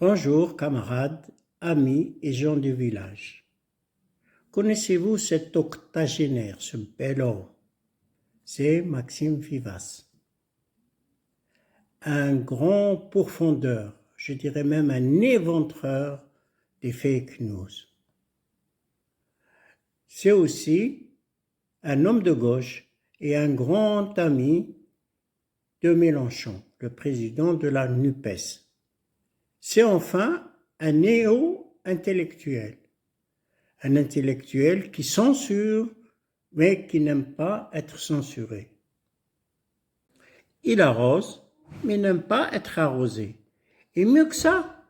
Bonjour camarades, amis et gens du village. Connaissez-vous cet octogénaire, ce bel homme? C'est Maxime Vivas. Un grand pourfendeur, je dirais même un éventreur des fake news. C'est aussi un homme de gauche et un grand ami de Mélenchon, le président de la NUPES. C'est enfin un néo-intellectuel. Un intellectuel qui censure, mais qui n'aime pas être censuré. Il arrose, mais n'aime pas être arrosé. Et mieux que ça,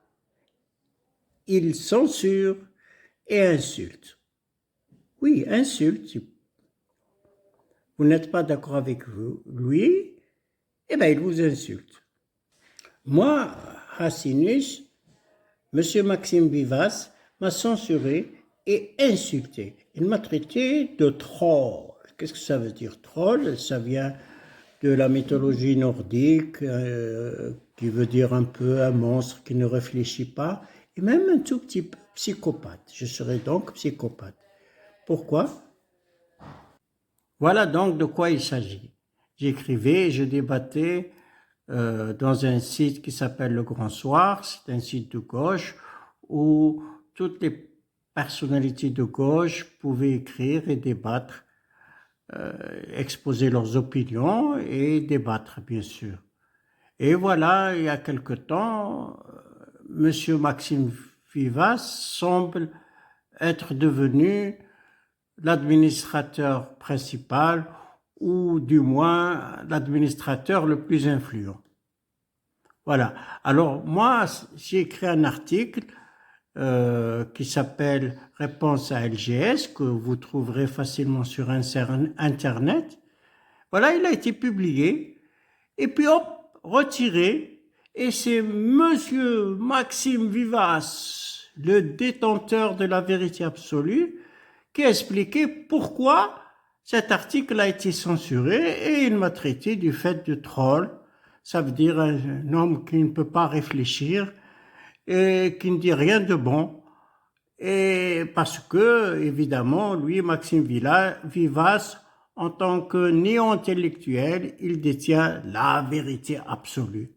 il censure et insulte. Oui, insulte. Vous n'êtes pas d'accord avec lui, eh bien, il vous insulte. Moi, Hassinus, M. Maxime Vivas m'a censuré et insulté. Il m'a traité de troll. Qu'est-ce que ça veut dire troll? Ça vient de la mythologie nordique, qui veut dire un peu un monstre qui ne réfléchit pas, et même un tout petit peu psychopathe. Je serais donc psychopathe. Pourquoi? Voilà donc de quoi il s'agit. J'écrivais et je débattais dans un site qui s'appelle Le Grand Soir, c'est un site de gauche où toutes les personnalités de gauche pouvaient écrire et débattre, exposer leurs opinions et débattre, bien sûr. Et voilà, il y a quelque temps, M. Maxime Vivas semble être devenu l'administrateur principal ou du moins l'administrateur le plus influent. Voilà. Alors moi, j'ai écrit un article qui s'appelle « Réponse à LGS » que vous trouverez facilement sur Internet. Voilà, il a été publié et puis hop, retiré. Et c'est Monsieur Maxime Vivas, le détenteur de la vérité absolue, qui a expliqué pourquoi cet article a été censuré et il m'a traité du fait de troll. Ça veut dire un homme qui ne peut pas réfléchir et qui ne dit rien de bon. Et parce que, évidemment, lui, Maxime Vivas, en tant que néo-intellectuel, il détient la vérité absolue.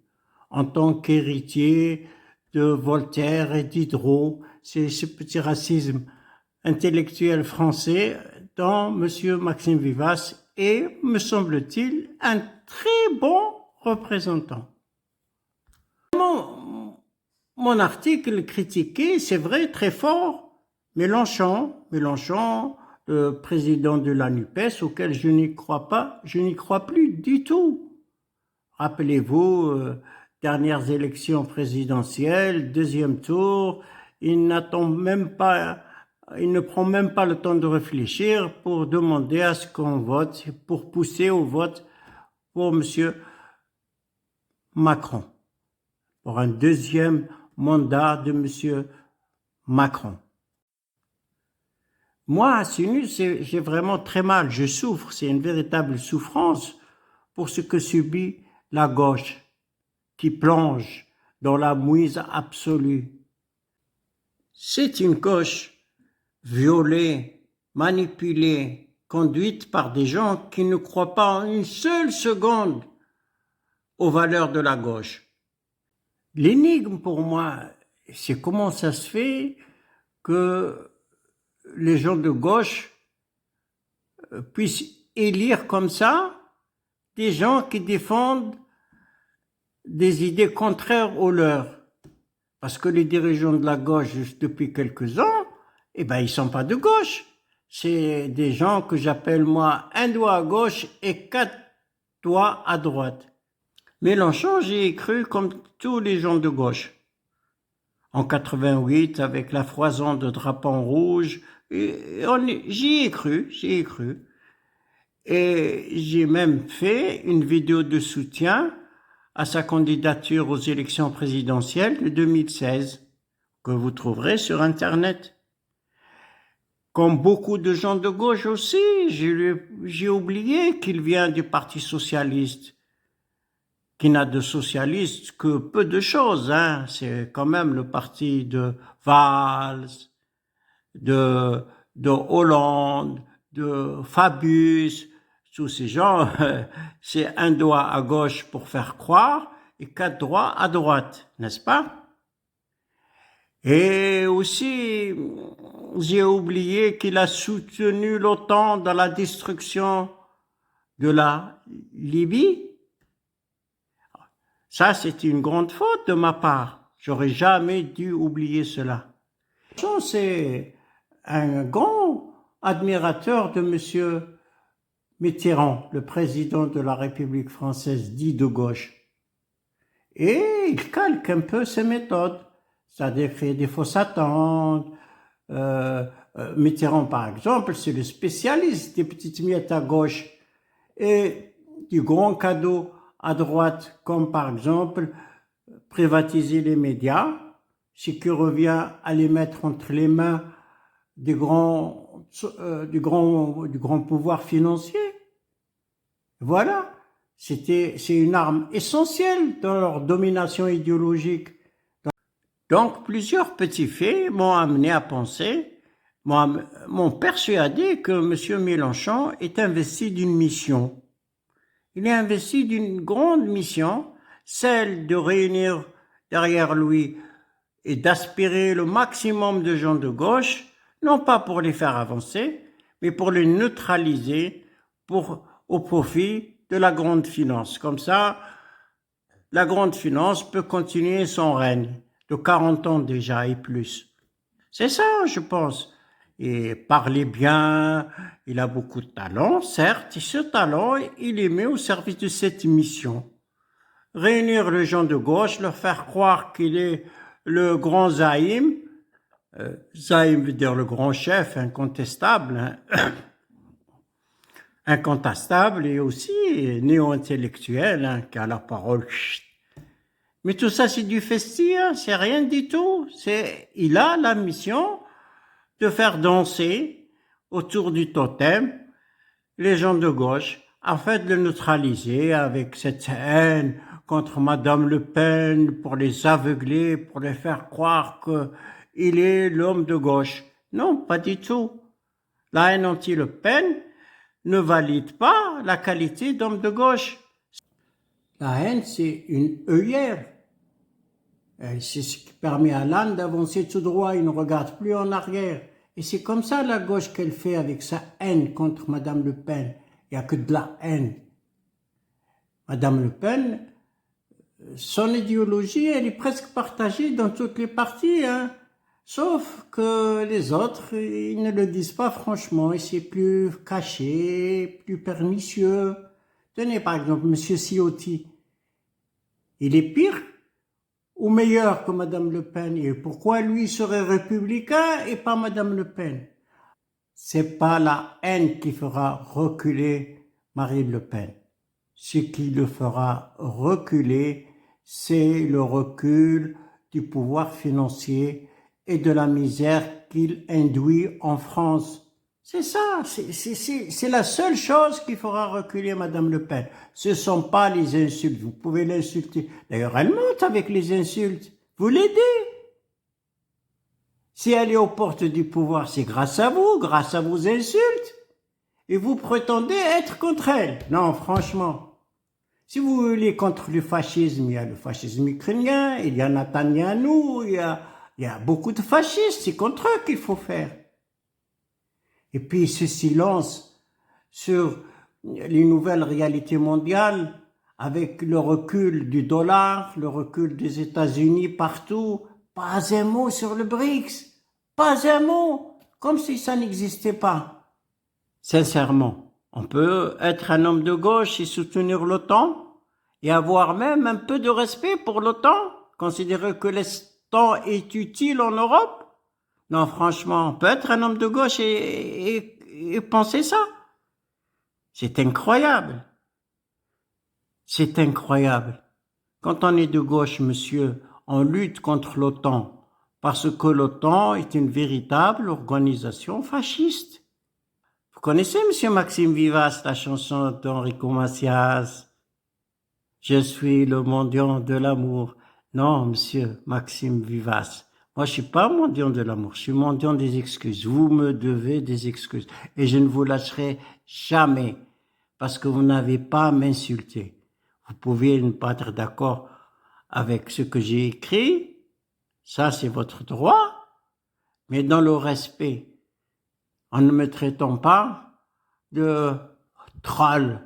En tant qu'héritier de Voltaire et Diderot, c'est ce petit racisme intellectuel français dont M. Maxime Vivas est, me semble-t-il, un très bon représentant. Mon article critiquait, c'est vrai, très fort, Mélenchon, le président de la NUPES, auquel je n'y crois pas, je n'y crois plus du tout. Rappelez-vous, dernières élections présidentielles, deuxième tour, il ne prend même pas le temps de réfléchir pour demander à ce qu'on vote, pour pousser au vote pour M. Macron, pour un deuxième mandat de M. Macron. Moi, à Sinus, j'ai vraiment très mal, je souffre, c'est une véritable souffrance pour ce que subit la gauche qui plonge dans la mouise absolue. C'est une gauche violée, manipulée, conduite par des gens qui ne croient pas en une seule seconde aux valeurs de la gauche. L'énigme pour moi, c'est comment ça se fait que les gens de gauche puissent élire comme ça des gens qui défendent des idées contraires aux leurs. Parce que les dirigeants de la gauche, depuis quelques ans, eh ben, ils sont pas de gauche. C'est des gens que j'appelle, moi, un doigt à gauche et 4 doigts à droite. Mélenchon, j'y ai cru comme tous les gens de gauche. En 88, avec la foison de drapons rouges, j'y ai cru. Et j'ai même fait une vidéo de soutien à sa candidature aux élections présidentielles de 2016, que vous trouverez sur Internet. Comme beaucoup de gens de gauche aussi, j'ai oublié qu'il vient du Parti socialiste. qui n'a de socialiste que peu de choses, hein. C'est quand même le parti de Valls, de, de Hollande, de Fabius, tous ces gens, c'est un doigt à gauche pour faire croire et quatre doigts à droite, n'est-ce pas? Et aussi, j'ai oublié qu'il a soutenu l'OTAN dans la destruction de la Libye. Ça, c'est une grande faute de ma part. J'aurais jamais dû oublier cela. C'est un grand admirateur de Monsieur Mitterrand, le président de la République française dit de gauche. Et il calque un peu ses méthodes, c'est-à-dire créer des fausses attentes. Mitterrand, par exemple, c'est le spécialiste des petites miettes à gauche et du grand cadeau à droite, comme par exemple privatiser les médias, ce qui revient à les mettre entre les mains du grand pouvoir financier. Voilà, c'est une arme essentielle dans leur domination idéologique. Donc, plusieurs petits faits m'ont amené à penser, m'ont persuadé que M. Mélenchon est investi d'une mission. Il est investi d'une grande mission, celle de réunir derrière lui et d'aspirer le maximum de gens de gauche, non pas pour les faire avancer, mais pour les neutraliser au profit de la grande finance. Comme ça, la grande finance peut continuer son règne de 40 ans déjà et plus. C'est ça, je pense. Et parler bien, il a beaucoup de talent, certes, et ce talent, il est mis au service de cette mission. Réunir les gens de gauche, leur faire croire qu'il est le grand Zaïm. Zaïm veut dire le grand chef, incontestable, hein. Incontestable et aussi néo-intellectuel, hein, qui a la parole. Mais tout ça, c'est du festin, hein, c'est rien du tout. Il a la mission de faire danser autour du totem les gens de gauche, afin de le neutraliser avec cette haine contre Madame Le Pen, pour les aveugler, pour les faire croire qu'il est l'homme de gauche. Non, pas du tout. La haine anti-Le Pen ne valide pas la qualité d'homme de gauche. La haine, c'est une œillère. C'est ce qui permet à l'âne d'avancer tout droit, il ne regarde plus en arrière. Et c'est comme ça la gauche qu'elle fait avec sa haine contre Madame Le Pen. Il n'y a que de la haine. Madame Le Pen, son idéologie, elle est presque partagée dans toutes les parties, hein. Sauf que les autres, ils ne le disent pas franchement, et c'est plus caché, plus pernicieux. Tenez par exemple M. Ciotti, il est pire ou meilleur que Madame Le Pen, et pourquoi lui serait républicain et pas Madame Le Pen? C'est pas la haine qui fera reculer Marine Le Pen. Ce qui le fera reculer, c'est le recul du pouvoir financier et de la misère qu'il induit en France. C'est ça, c'est la seule chose qui fera reculer Madame Le Pen. Ce ne sont pas les insultes, vous pouvez l'insulter. D'ailleurs, elle monte avec les insultes. Vous l'aidez. Si elle est aux portes du pouvoir, c'est grâce à vous, grâce à vos insultes. Et vous prétendez être contre elle. Non, franchement. Si vous voulez contre le fascisme, il y a le fascisme ukrainien, il y a Netanyahou, il y a beaucoup de fascistes, c'est contre eux qu'il faut faire. Et puis ce silence sur les nouvelles réalités mondiales, avec le recul du dollar, le recul des États-Unis partout, pas un mot sur le BRICS, pas un mot, comme si ça n'existait pas. Sincèrement, on peut être un homme de gauche et soutenir l'OTAN et avoir même un peu de respect pour l'OTAN, considérer que l'OTAN est utile en Europe. Non, franchement, on peut être un homme de gauche et penser ça. C'est incroyable. C'est incroyable. Quand on est de gauche, monsieur, on lutte contre l'OTAN parce que l'OTAN est une véritable organisation fasciste. Vous connaissez, monsieur Maxime Vivas, la chanson d'Enrico Macias? Je suis le mendiant de l'amour. Non, monsieur Maxime Vivas. Moi, je suis pas mendiant de l'amour, je suis mendiant des excuses. Vous me devez des excuses. Et je ne vous lâcherai jamais. Parce que vous n'avez pas à m'insulter. Vous pouvez ne pas être d'accord avec ce que j'ai écrit. Ça, c'est votre droit. Mais dans le respect, en ne me traitant pas de troll.